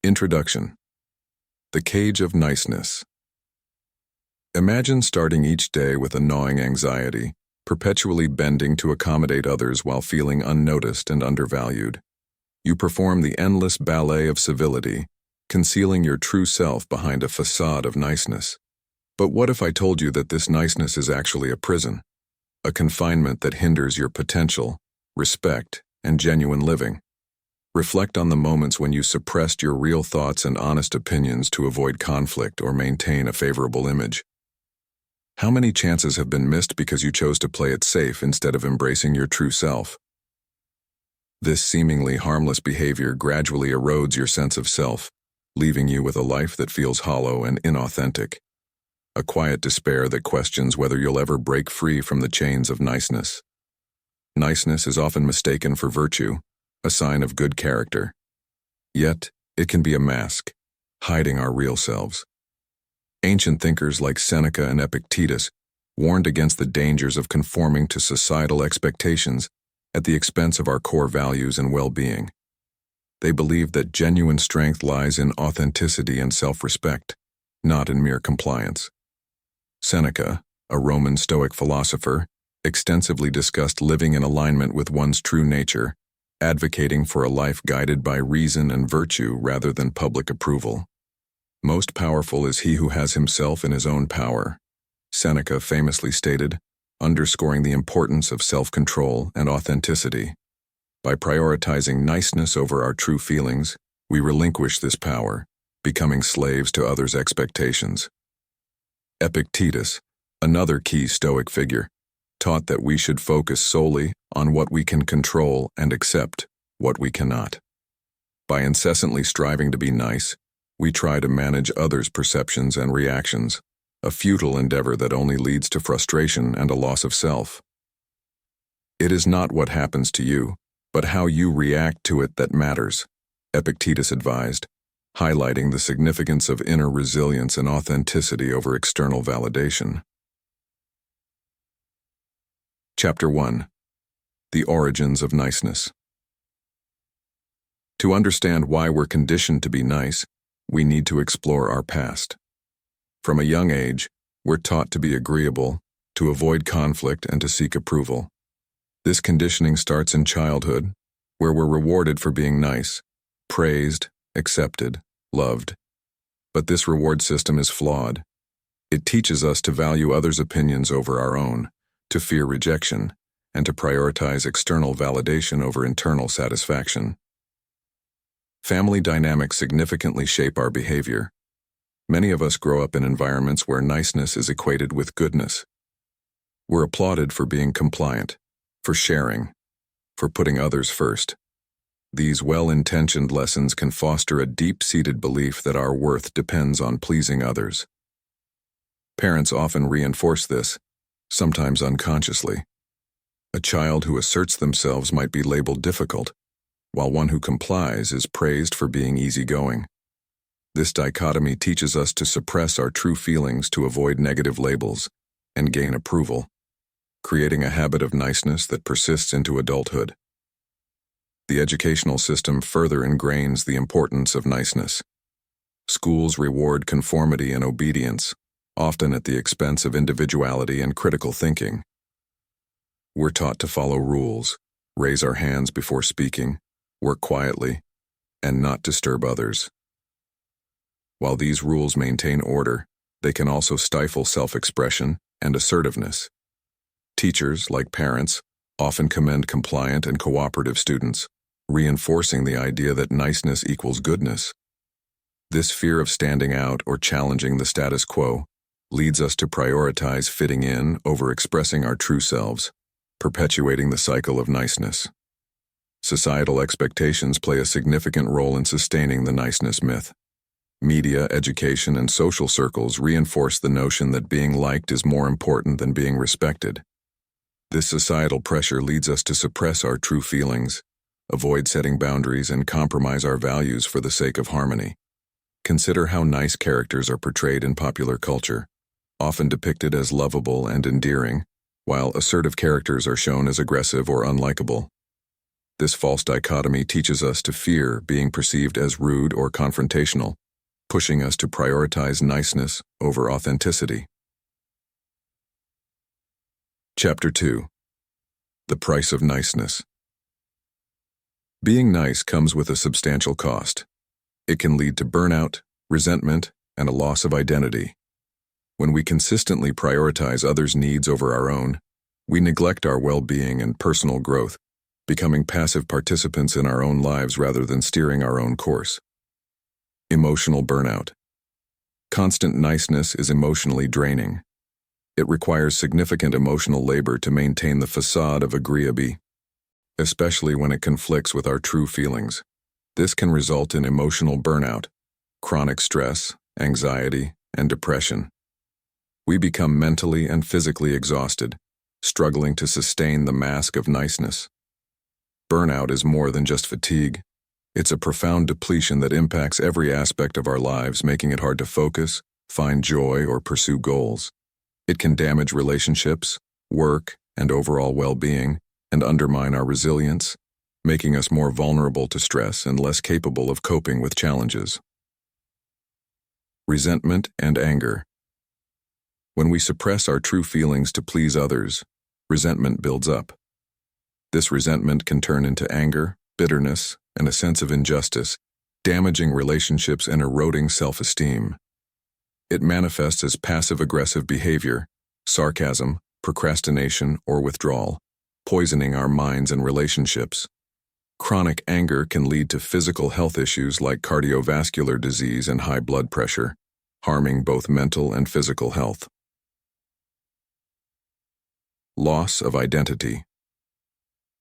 Introduction. The Cage of Niceness. Imagine starting each day with a gnawing anxiety, perpetually bending to accommodate others while feeling unnoticed and undervalued. You perform the endless ballet of civility, concealing your true self behind a facade of niceness. But what if I told you that this niceness is actually a prison, a confinement that hinders your potential, respect, and genuine living? Reflect on the moments when you suppressed your real thoughts and honest opinions to avoid conflict or maintain a favorable image. How many chances have been missed because you chose to play it safe instead of embracing your true self? This seemingly harmless behavior gradually erodes your sense of self, leaving you with a life that feels hollow and inauthentic. A quiet despair that questions whether you'll ever break free from the chains of niceness. Niceness is often mistaken for virtue, a sign of good character. Yet, it can be a mask, hiding our real selves. Ancient thinkers like Seneca and Epictetus warned against the dangers of conforming to societal expectations at the expense of our core values and well-being. They believed that genuine strength lies in authenticity and self-respect, not in mere compliance. Seneca, a Roman Stoic philosopher, extensively discussed living in alignment with one's true nature, advocating for a life guided by reason and virtue rather than public approval. Most powerful is he who has himself in his own power, Seneca famously stated, underscoring the importance of self-control and authenticity. By prioritizing niceness over our true feelings, we relinquish this power, becoming slaves to others' expectations. Epictetus, another key Stoic figure, taught that we should focus solely on what we can control and accept what we cannot. By incessantly striving to be nice, we try to manage others' perceptions and reactions, a futile endeavor that only leads to frustration and a loss of self. It is not what happens to you, but how you react to it that matters, Epictetus advised, highlighting the significance of inner resilience and authenticity over external validation. Chapter 1. The Origins of Niceness. To understand why we're conditioned to be nice, we need to explore our past. From a young age, we're taught to be agreeable, to avoid conflict, and to seek approval. This conditioning starts in childhood, where we're rewarded for being nice, praised, accepted, loved. But this reward system is flawed. It teaches us to value others' opinions over our own, to fear rejection, and to prioritize external validation over internal satisfaction. Family dynamics significantly shape our behavior. Many of us grow up in environments where niceness is equated with goodness. We're applauded for being compliant, for sharing, for putting others first. These well-intentioned lessons can foster a deep-seated belief that our worth depends on pleasing others. Parents often reinforce this, sometimes unconsciously. A child who asserts themselves might be labeled difficult, while one who complies is praised for being easygoing. This dichotomy teaches us to suppress our true feelings to avoid negative labels and gain approval, creating a habit of niceness that persists into adulthood. The educational system further ingrains the importance of niceness. Schools reward conformity and obedience, often at the expense of individuality and critical thinking. We're taught to follow rules, raise our hands before speaking, work quietly, and not disturb others. While these rules maintain order, they can also stifle self-expression and assertiveness. Teachers, like parents, often commend compliant and cooperative students, reinforcing the idea that niceness equals goodness. This fear of standing out or challenging the status quo leads us to prioritize fitting in over expressing our true selves, perpetuating the cycle of niceness. Societal expectations play a significant role in sustaining the niceness myth. Media, education, and social circles reinforce the notion that being liked is more important than being respected. This societal pressure leads us to suppress our true feelings, avoid setting boundaries, and compromise our values for the sake of harmony. Consider how nice characters are portrayed in popular culture, often depicted as lovable and endearing, while assertive characters are shown as aggressive or unlikable. This false dichotomy teaches us to fear being perceived as rude or confrontational, pushing us to prioritize niceness over authenticity. Chapter 2. The Price of Niceness. Being nice comes with a substantial cost. It can lead to burnout, resentment, and a loss of identity. When we consistently prioritize others' needs over our own, we neglect our well-being and personal growth, becoming passive participants in our own lives rather than steering our own course. Emotional burnout. Constant niceness is emotionally draining. It requires significant emotional labor to maintain the facade of agreeability, especially when it conflicts with our true feelings. This can result in emotional burnout, chronic stress, anxiety, and depression. We become mentally and physically exhausted, struggling to sustain the mask of niceness. Burnout is more than just fatigue. It's a profound depletion that impacts every aspect of our lives, making it hard to focus, find joy, or pursue goals. It can damage relationships, work, and overall well-being, and undermine our resilience, making us more vulnerable to stress and less capable of coping with challenges. Resentment and anger. When we suppress our true feelings to please others, resentment builds up. This resentment can turn into anger, bitterness, and a sense of injustice, damaging relationships and eroding self-esteem. It manifests as passive-aggressive behavior, sarcasm, procrastination, or withdrawal, poisoning our minds and relationships. Chronic anger can lead to physical health issues like cardiovascular disease and high blood pressure, harming both mental and physical health. Loss of identity.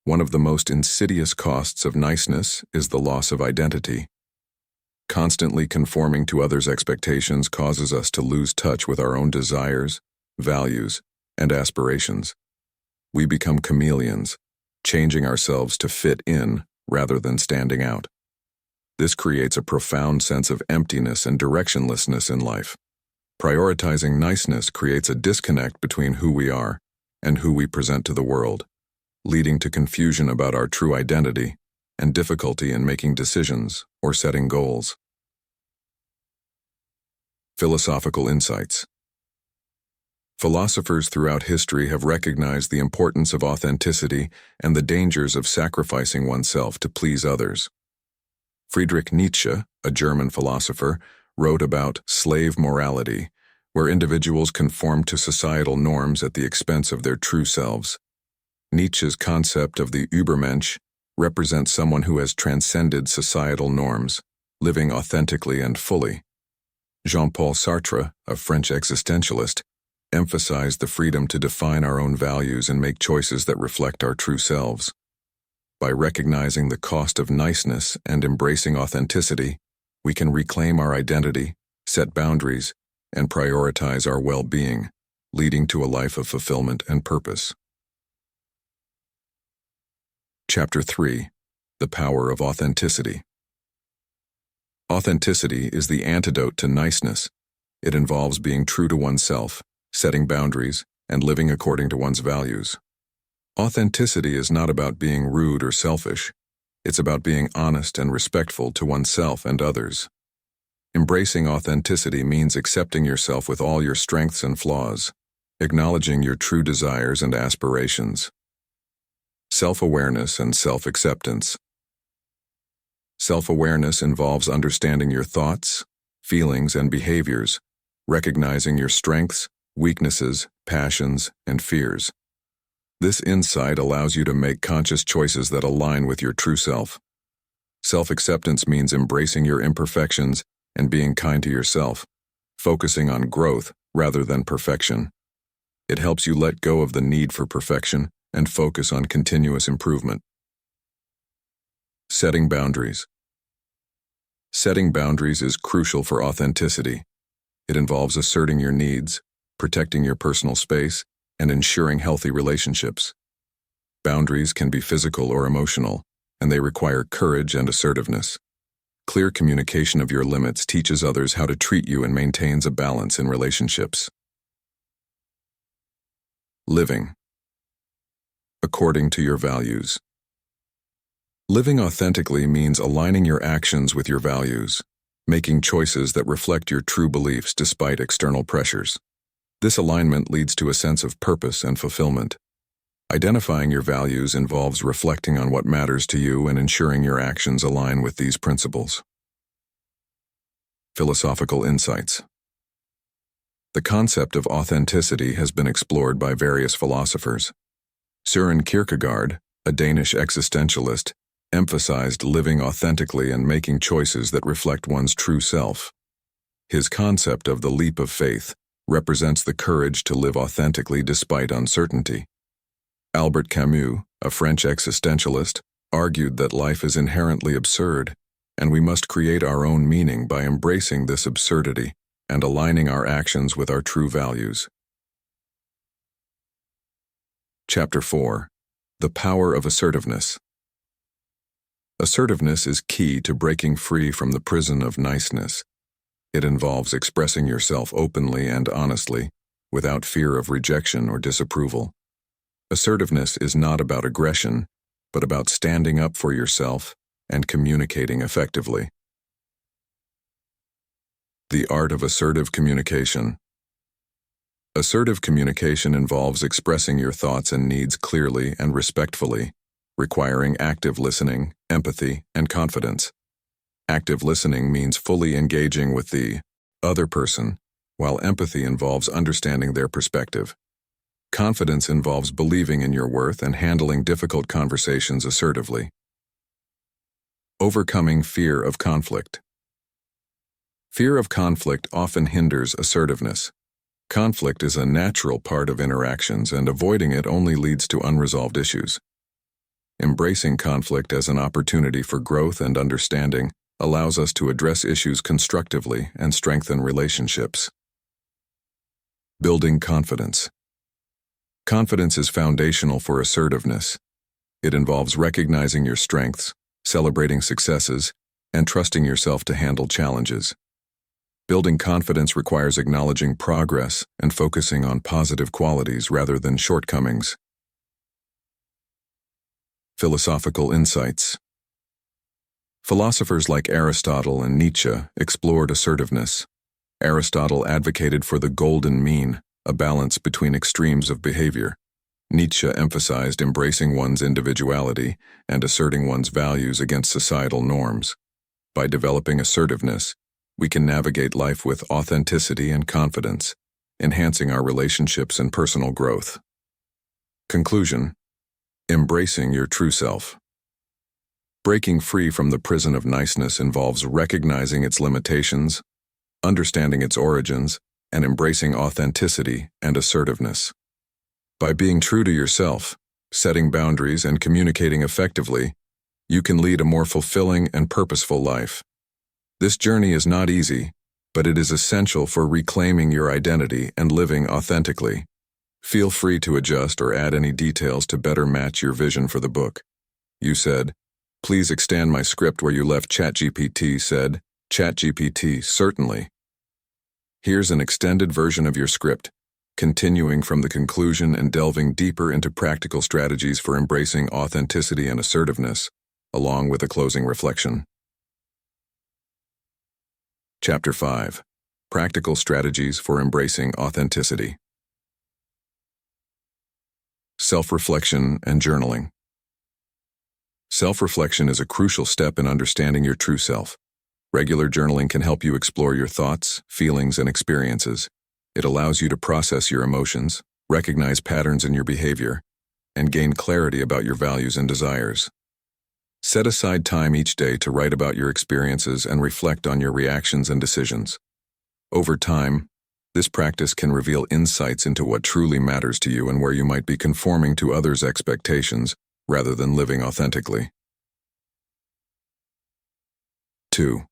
One of the most insidious costs of niceness is the loss of identity. Constantly conforming to others' expectations causes us to lose touch with our own desires, values, and aspirations. We become chameleons, changing ourselves to fit in rather than standing out. This creates a profound sense of emptiness and directionlessness in life. Prioritizing niceness creates a disconnect between who we are and who we present to the world, leading to confusion about our true identity and difficulty in making decisions or setting goals. Philosophical insights. Philosophers throughout history have recognized the importance of authenticity and the dangers of sacrificing oneself to please others. Friedrich Nietzsche, a German philosopher, wrote about slave morality, where individuals conform to societal norms at the expense of their true selves. Nietzsche's concept of the Übermensch represents someone who has transcended societal norms, living authentically and fully. Jean-Paul Sartre, a French existentialist, emphasized the freedom to define our own values and make choices that reflect our true selves. By recognizing the cost of niceness and embracing authenticity, we can reclaim our identity, set boundaries, and prioritize our well-being, leading to a life of fulfillment and purpose. Chapter 3. The Power of Authenticity. Authenticity is the antidote to niceness. It involves being true to oneself, setting boundaries, and living according to one's values. Authenticity is not about being rude or selfish. It's about being honest and respectful to oneself and others. Embracing authenticity means accepting yourself with all your strengths and flaws, acknowledging your true desires and aspirations. Self-awareness and self-acceptance. Self-awareness involves understanding your thoughts, feelings, and behaviors, recognizing your strengths, weaknesses, passions, and fears. This insight allows you to make conscious choices that align with your true self. Self-acceptance means embracing your imperfections and being kind to yourself, focusing on growth rather than perfection. It helps you let go of the need for perfection and focus on continuous improvement. Setting boundaries. Setting boundaries is crucial for authenticity. It involves asserting your needs, protecting your personal space, and ensuring healthy relationships. Boundaries can be physical or emotional, and they require courage and assertiveness. Clear communication of your limits teaches others how to treat you and maintains a balance in relationships. Living according to your values. Living authentically means aligning your actions with your values, making choices that reflect your true beliefs despite external pressures. This alignment leads to a sense of purpose and fulfillment. Identifying your values involves reflecting on what matters to you and ensuring your actions align with these principles. Philosophical insights. The concept of authenticity has been explored by various philosophers. Søren Kierkegaard, a Danish existentialist, emphasized living authentically and making choices that reflect one's true self. His concept of the leap of faith represents the courage to live authentically despite uncertainty. Albert Camus, a French existentialist, argued that life is inherently absurd, and we must create our own meaning by embracing this absurdity and aligning our actions with our true values. Chapter 4. The Power of Assertiveness. Assertiveness is key to breaking free from the prison of niceness. It involves expressing yourself openly and honestly, without fear of rejection or disapproval. Assertiveness is not about aggression, but about standing up for yourself and communicating effectively. The art of assertive communication. Assertive communication involves expressing your thoughts and needs clearly and respectfully, requiring active listening, empathy, and confidence. Active listening means fully engaging with the other person, while empathy involves understanding their perspective. Confidence involves believing in your worth and handling difficult conversations assertively. Overcoming fear of conflict. Fear of conflict often hinders assertiveness. Conflict is a natural part of interactions, and avoiding it only leads to unresolved issues. Embracing conflict as an opportunity for growth and understanding allows us to address issues constructively and strengthen relationships. Building confidence. Confidence is foundational for assertiveness. It involves recognizing your strengths, celebrating successes, and trusting yourself to handle challenges. Building confidence requires acknowledging progress and focusing on positive qualities rather than shortcomings. Philosophical insights. Philosophers like Aristotle and Nietzsche explored assertiveness. Aristotle advocated for the golden mean, a balance between extremes of behavior. Nietzsche emphasized embracing one's individuality and asserting one's values against societal norms. By developing assertiveness, we can navigate life with authenticity and confidence, enhancing our relationships and personal growth. Conclusion. Embracing your true self. Breaking free from the prison of niceness involves recognizing its limitations, understanding its origins, and embracing authenticity and assertiveness. By being true to yourself, setting boundaries, and communicating effectively, you can lead a more fulfilling and purposeful life. This journey is not easy, but it is essential for reclaiming your identity and living authentically. Feel free to adjust or add any details to better match your vision for the book. You said, "Please extend my script where you left." ChatGPT said, "ChatGPT, certainly." Here's an extended version of your script, continuing from the conclusion and delving deeper into practical strategies for embracing authenticity and assertiveness, along with a closing reflection. Chapter 5. Practical Strategies for Embracing Authenticity. Self-reflection and journaling. Self-reflection is a crucial step in understanding your true self. Regular journaling can help you explore your thoughts, feelings, and experiences. It allows you to process your emotions, recognize patterns in your behavior, and gain clarity about your values and desires. Set aside time each day to write about your experiences and reflect on your reactions and decisions. Over time, this practice can reveal insights into what truly matters to you and where you might be conforming to others' expectations rather than living authentically. 2.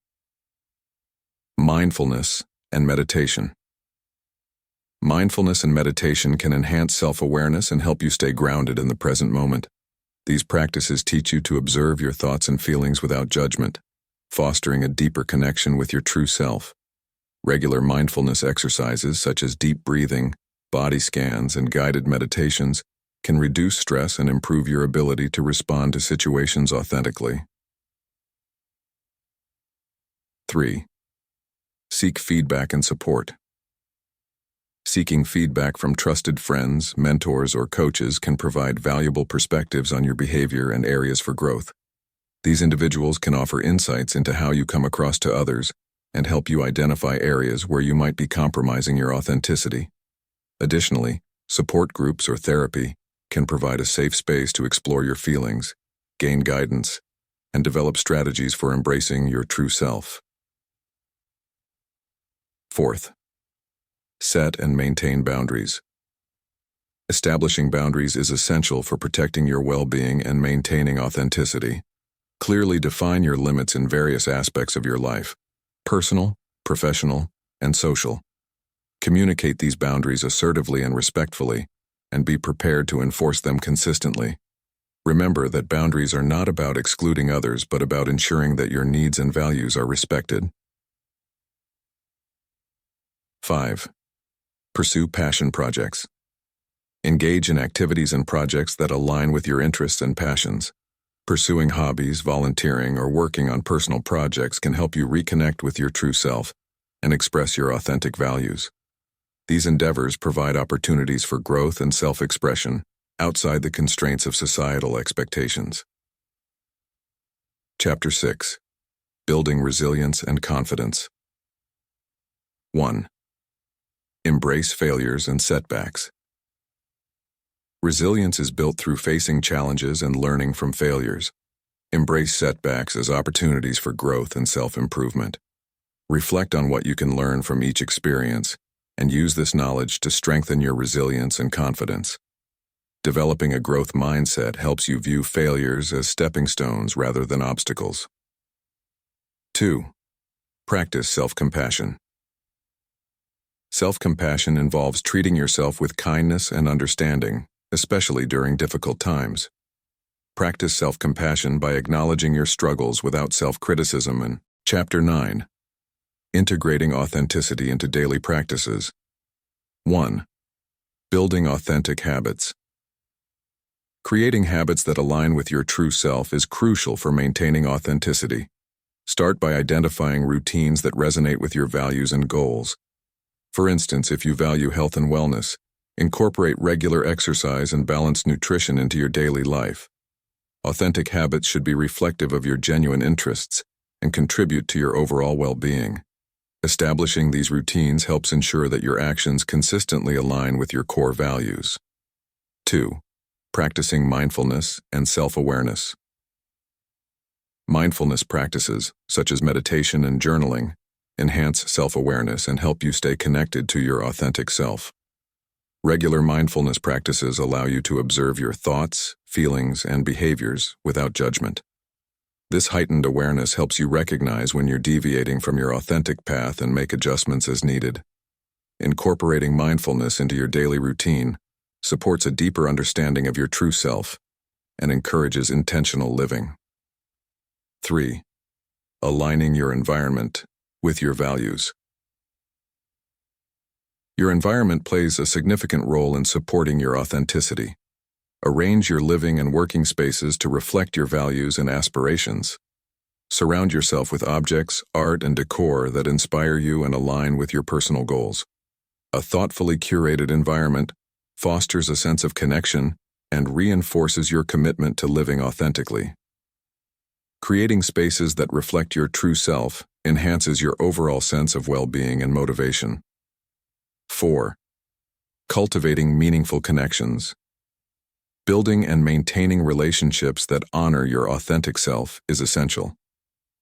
Mindfulness and meditation. Mindfulness and meditation can enhance self-awareness and help you stay grounded in the present moment. These practices teach you to observe your thoughts and feelings without judgment, fostering a deeper connection with your true self. Regular mindfulness exercises such as deep breathing, body scans, and guided meditations can reduce stress and improve your ability to respond to situations authentically. 3. Seek feedback and support. Seeking feedback from trusted friends, mentors, or coaches can provide valuable perspectives on your behavior and areas for growth. These individuals can offer insights into how you come across to others and help you identify areas where you might be compromising your authenticity. Additionally, support groups or therapy can provide a safe space to explore your feelings, gain guidance, and develop strategies for embracing your true self. 4th, set and maintain boundaries. Establishing boundaries is essential for protecting your well-being and maintaining authenticity. Clearly define your limits in various aspects of your life: personal, professional, and social. Communicate these boundaries assertively and respectfully, and be prepared to enforce them consistently. Remember that boundaries are not about excluding others, but about ensuring that your needs and values are respected. 5. Pursue passion projects. Engage in activities and projects that align with your interests and passions. Pursuing hobbies, volunteering, or working on personal projects can help you reconnect with your true self and express your authentic values. These endeavors provide opportunities for growth and self-expression outside the constraints of societal expectations. Chapter 6. Building Resilience and Confidence. 1. Embrace failures and setbacks. Resilience is built through facing challenges and learning from failures. Embrace setbacks as opportunities for growth and self-improvement. Reflect on what you can learn from each experience and use this knowledge to strengthen your resilience and confidence. Developing a growth mindset helps you view failures as stepping stones rather than obstacles. 2. Practice self-compassion. Self-compassion involves treating yourself with kindness and understanding, especially during difficult times. Practice self-compassion by acknowledging your struggles without self-criticism. And Chapter 9. Integrating authenticity into daily practices. 1. Building authentic habits. Creating habits that align with your true self is crucial for maintaining authenticity. Start by identifying routines that resonate with your values and goals. For instance, if you value health and wellness, incorporate regular exercise and balanced nutrition into your daily life. Authentic habits should be reflective of your genuine interests and contribute to your overall well-being. Establishing these routines helps ensure that your actions consistently align with your core values. 2. Practicing mindfulness and self-awareness. Mindfulness practices, such as meditation and journaling, enhance self-awareness and help you stay connected to your authentic self. Regular mindfulness practices allow you to observe your thoughts, feelings, and behaviors without judgment. This heightened awareness helps you recognize when you're deviating from your authentic path and make adjustments as needed. Incorporating mindfulness into your daily routine supports a deeper understanding of your true self and encourages intentional living. 3. Aligning your environment with your values. Your environment plays a significant role in supporting your authenticity. Arrange your living and working spaces to reflect your values and aspirations. Surround yourself with objects, art, and decor that inspire you and align with your personal goals. A thoughtfully curated environment fosters a sense of connection and reinforces your commitment to living authentically. Creating spaces that reflect your true self enhances your overall sense of well-being and motivation. 4. Cultivating meaningful connections. Building and maintaining relationships that honor your authentic self is essential.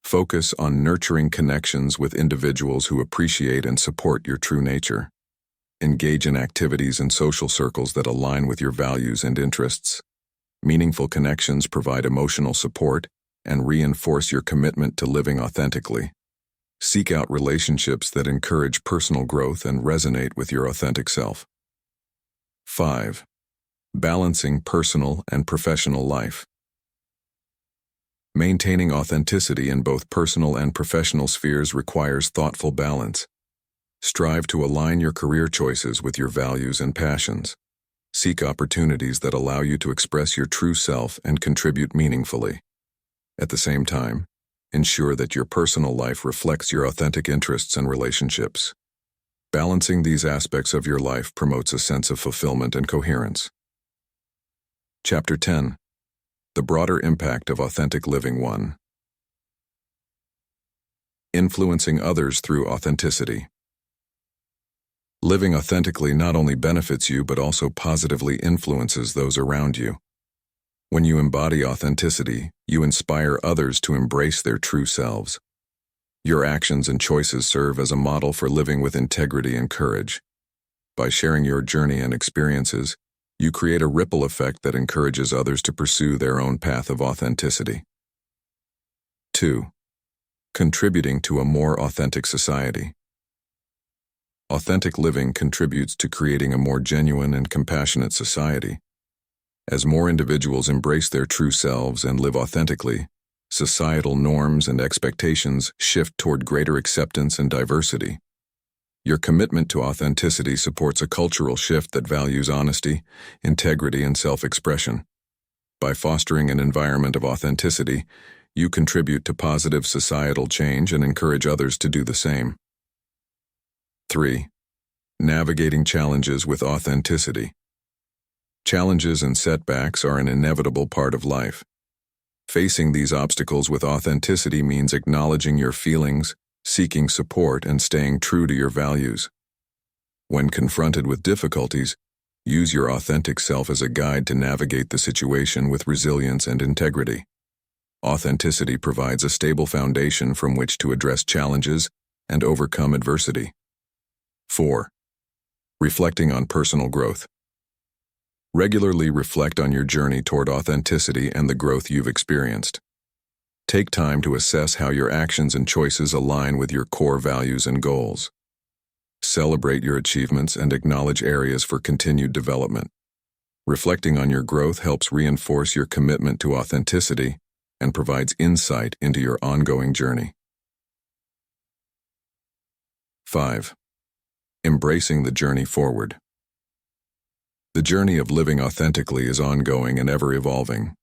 Focus on nurturing connections with individuals who appreciate and support your true nature. Engage in activities and social circles that align with your values and interests. Meaningful connections provide emotional support and reinforce your commitment to living authentically. Seek out relationships that encourage personal growth and resonate with your authentic self. 5. Balancing personal and professional life. Maintaining authenticity in both personal and professional spheres requires thoughtful balance. Strive to align your career choices with your values and passions. Seek opportunities that allow you to express your true self and contribute meaningfully. At the same time, ensure that your personal life reflects your authentic interests and relationships. Balancing these aspects of your life promotes a sense of fulfillment and coherence. Chapter 10. The broader impact of authentic living. 1. Influencing others through authenticity. Living authentically not only benefits you but also positively influences those around you. When you embody authenticity, you inspire others to embrace their true selves. Your actions and choices serve as a model for living with integrity and courage. By sharing your journey and experiences, you create a ripple effect that encourages others to pursue their own path of authenticity. 2. Contributing to a more authentic society. Authentic living contributes to creating a more genuine and compassionate society. As more individuals embrace their true selves and live authentically, societal norms and expectations shift toward greater acceptance and diversity. Your commitment to authenticity supports a cultural shift that values honesty, integrity, and self-expression. By fostering an environment of authenticity, you contribute to positive societal change and encourage others to do the same. 3. Navigating challenges with authenticity. Challenges and setbacks are an inevitable part of life. Facing these obstacles with authenticity means acknowledging your feelings, seeking support, and staying true to your values. When confronted with difficulties, use your authentic self as a guide to navigate the situation with resilience and integrity. Authenticity provides a stable foundation from which to address challenges and overcome adversity. 4. Reflecting on personal growth. Regularly reflect on your journey toward authenticity and the growth you've experienced. Take time to assess how your actions and choices align with your core values and goals. Celebrate your achievements and acknowledge areas for continued development. Reflecting on your growth helps reinforce your commitment to authenticity and provides insight into your ongoing journey. 5. Embracing the journey forward. The journey of living authentically is ongoing and ever-evolving.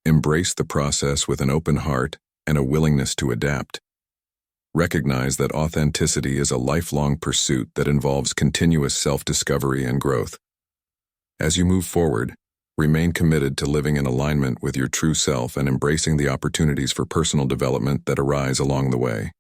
Embrace the process with an open heart and a willingness to adapt. Recognize that authenticity is a lifelong pursuit that involves continuous self-discovery and growth. As you move forward, remain committed to living in alignment with your true self and embracing the opportunities for personal development that arise along the way.